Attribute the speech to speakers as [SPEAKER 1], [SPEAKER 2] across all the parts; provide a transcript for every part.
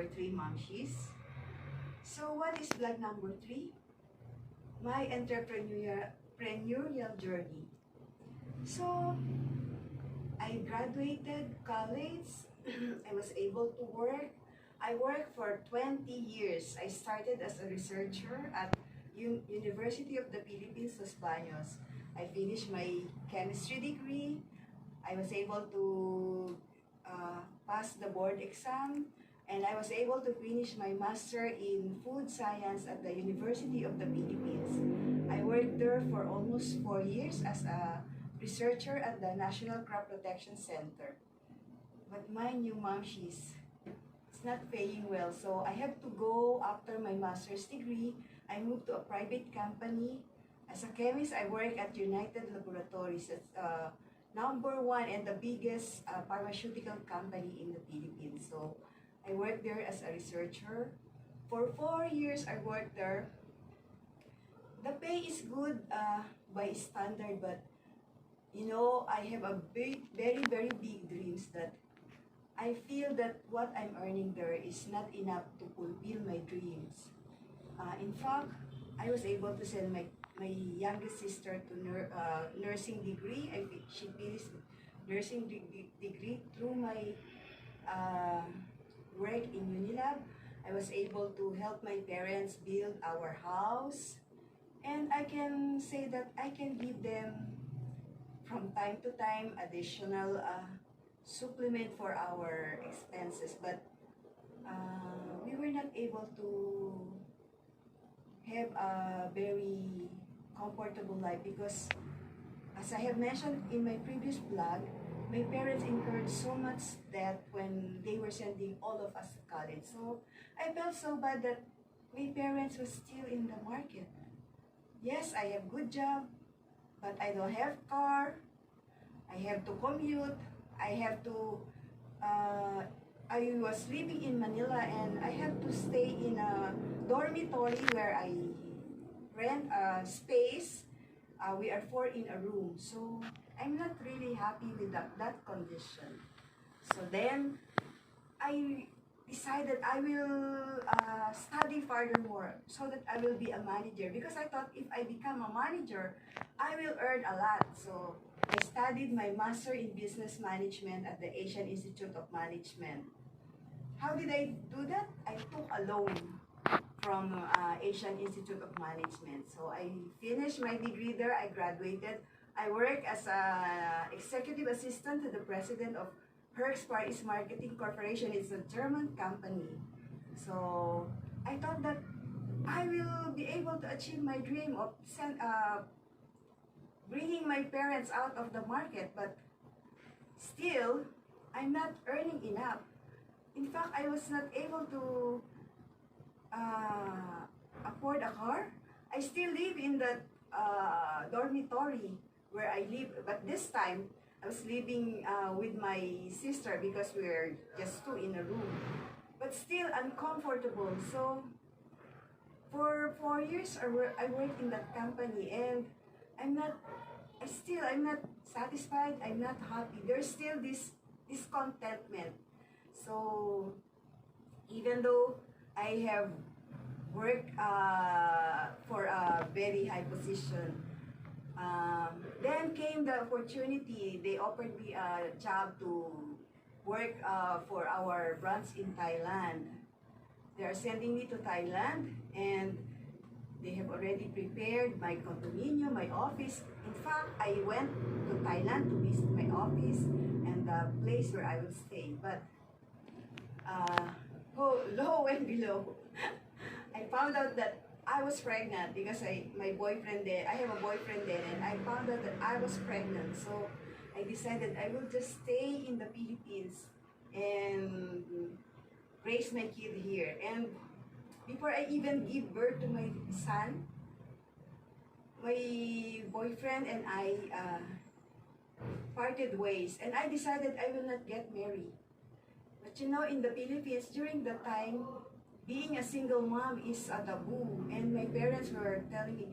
[SPEAKER 1] number 3, Mamshis. So what is vlog number 3? My entrepreneurial journey. So I graduated college. I was able to work. I worked for 20 years. I started as a researcher at University of the Philippines, Los Baños. I finished my chemistry degree. I was able to pass the board exam, and I was able to finish my master in food science at the University of the Philippines. I worked there for almost 4 years as a researcher at the National Crop Protection Center. But mind you, Mamshis, it's not paying well. So I have to go after my master's degree. I moved to a private company. As a chemist, I work at United Laboratories. It's #1 and the biggest pharmaceutical company in the Philippines. So I worked there as a researcher. For 4 years, I worked there. The pay is good by standard, but you know, I have a very big dreams that I feel that what I'm earning there is not enough to fulfill my dreams. In fact, I was able to send my youngest sister to nursing degree. She finished nursing degree through my work in Unilab. I was able to help my parents build our house. And I can say that I can give them from time to time additional supplement for our expenses, but we were not able to have a very comfortable life because, as I have mentioned in my previous vlog, my parents incurred so much debt when they were sending all of us to college. So I felt so bad that my parents were still in the market. Yes, I have good job, but I don't have car. I have to commute. I have to, I was living in Manila and I have to stay in a dormitory where I rent a space. We are 4 in a room. So I'm not really happy with that condition. So then I decided I will study furthermore so that I will be a manager, because I thought if I become a manager, I will earn a lot. So I studied my master in business management at the Asian Institute of Management. How did I do that? I took a loan from Asian Institute of Management. So I finished my degree there. I graduated. I worked as an executive assistant to the president of Herx Far East Marketing Corporation. It's a German company. So I thought that I will be able to achieve my dream of bringing my parents out of the market, but still, I'm not earning enough. In fact, I was not able to afford a car. I still live in that dormitory where I live, but this time, I was living with my sister because we were just 2 in a room. But still uncomfortable. So for 4 years I worked in that company, and I'm not satisfied. I'm not happy. There's still this discontentment. So even though I have worked for a very high position, then came the opportunity. They offered me a job to work for our branch in Thailand. They are sending me to Thailand, and they have already prepared my condominium, my office. In fact, I went to Thailand to visit my office and the place where I will stay. But lo and below, I found out that I was pregnant because my boyfriend there, I have a boyfriend there, and I found out that I was pregnant. So I decided I will just stay in the Philippines and raise my kid here. And before I even give birth to my son, my boyfriend and I parted ways, and I decided I will not get married. But you know, in the Philippines, during the time, being a single mom is a taboo, and my parents were telling me,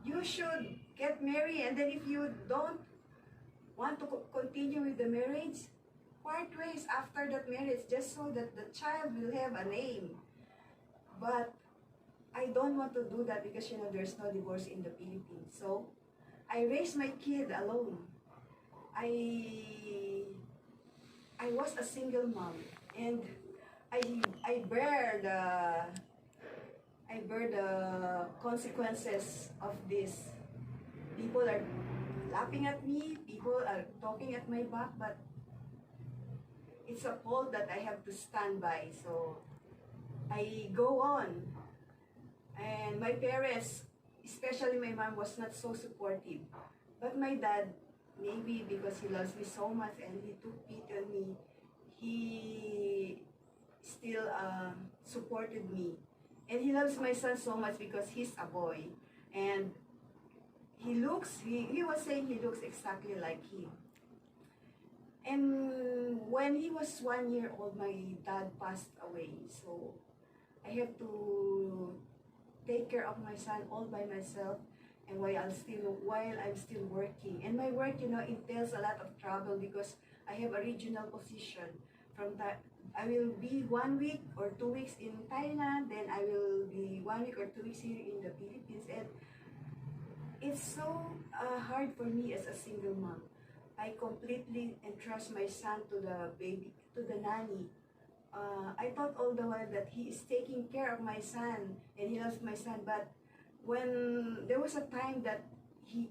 [SPEAKER 1] you should get married, and then if you don't want to continue with the marriage, part ways after that marriage just so that the child will have a name. But I don't want to do that because there's no divorce in the Philippines. So I raised my kid alone. I I was a single mom, and I I bear the I bear the consequences of this. People are laughing at me, people are talking at my back, but it's a fault that I have to stand by. So I go on. And my parents, especially my mom, was not so supportive. But my dad, maybe because he loves me so much and he took pity on me, he still supported me. And he loves my son so much because he's a boy. And he was saying he looks exactly like him. And when he was 1 year old, my dad passed away. So I have to take care of my son all by myself, and while I'm still working. And my work, entails a lot of travel because I have a regional position. I will be 1 week or 2 weeks in Thailand, then I will be 1 week or 2 weeks here in the Philippines, and it's so hard for me as a single mom. I completely entrust my son to the nanny. I thought all the while that he is taking care of my son and he loves my son, but when there was a time that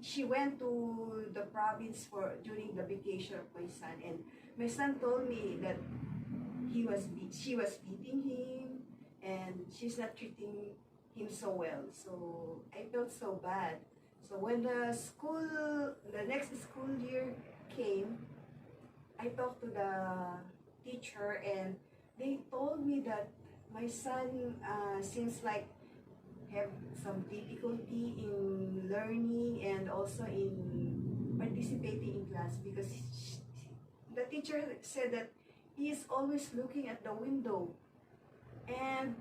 [SPEAKER 1] she went to the province during the vacation of my son, and my son told me that she was beating him and she's not treating him so well. So I felt so bad. So when the next school year came, I talked to the teacher, and they told me that my son seems like have some difficulty in learning and also in participating in class, because the teacher said that he is always looking at the window, and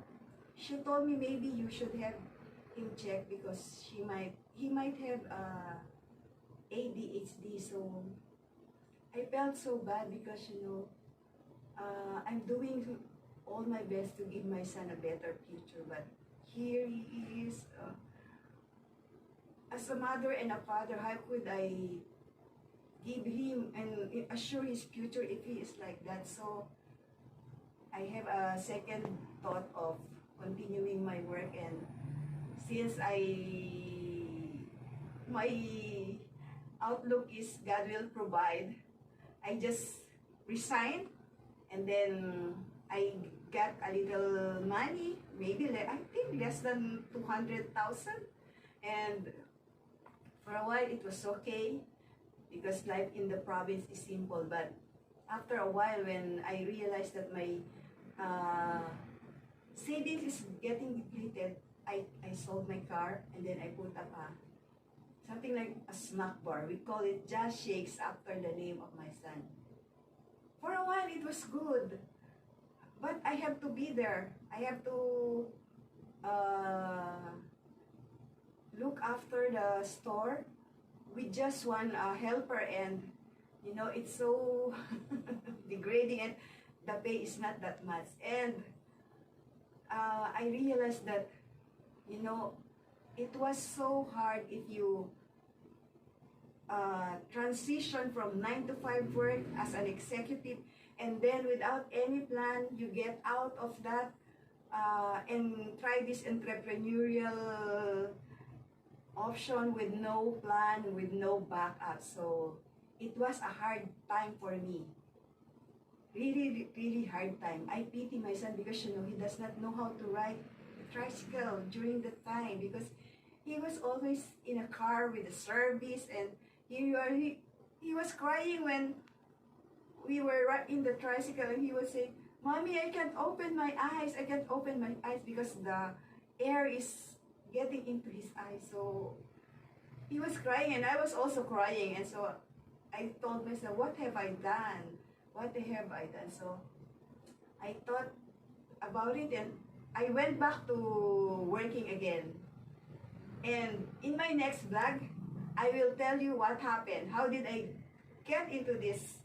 [SPEAKER 1] she told me maybe you should have him checked because he might have ADHD. So I felt so bad because I'm doing all my best to give my son a better future, but here he is. As a mother and a father, how could I give him and assure his future if he is like that? So I have a second thought of continuing my work, and since my outlook is God will provide, I just resigned, and then I got a little money, maybe I think less than 200,000, and for a while it was okay because life in the province is simple. But after a while, when I realized that my savings is getting depleted, I sold my car, and then I put up something like a snack bar. We call it Just Shakes after the name of my son. For a while it was good, but I have to be there. I have to look after the store with just one helper, and it's so degrading, and the pay is not that much. And I realized that it was so hard if you transition from 9 to 5 work as an executive, and then without any plan you get out of that and try this entrepreneurial option with no plan, with no backup. So it was a hard time for me, really, really hard time. I pity my son because he does not know how to ride a tricycle during the time, because he was always in a car with a service, and he was crying when we were in the tricycle, and he would say, "Mommy, I can't open my eyes. I can't open my eyes," because the air is getting into his eyes. So he was crying, and I was also crying. And so I told myself, what have I done? What have I done? So I thought about it, and I went back to working again. And in my next vlog, I will tell you what happened. How did I get into this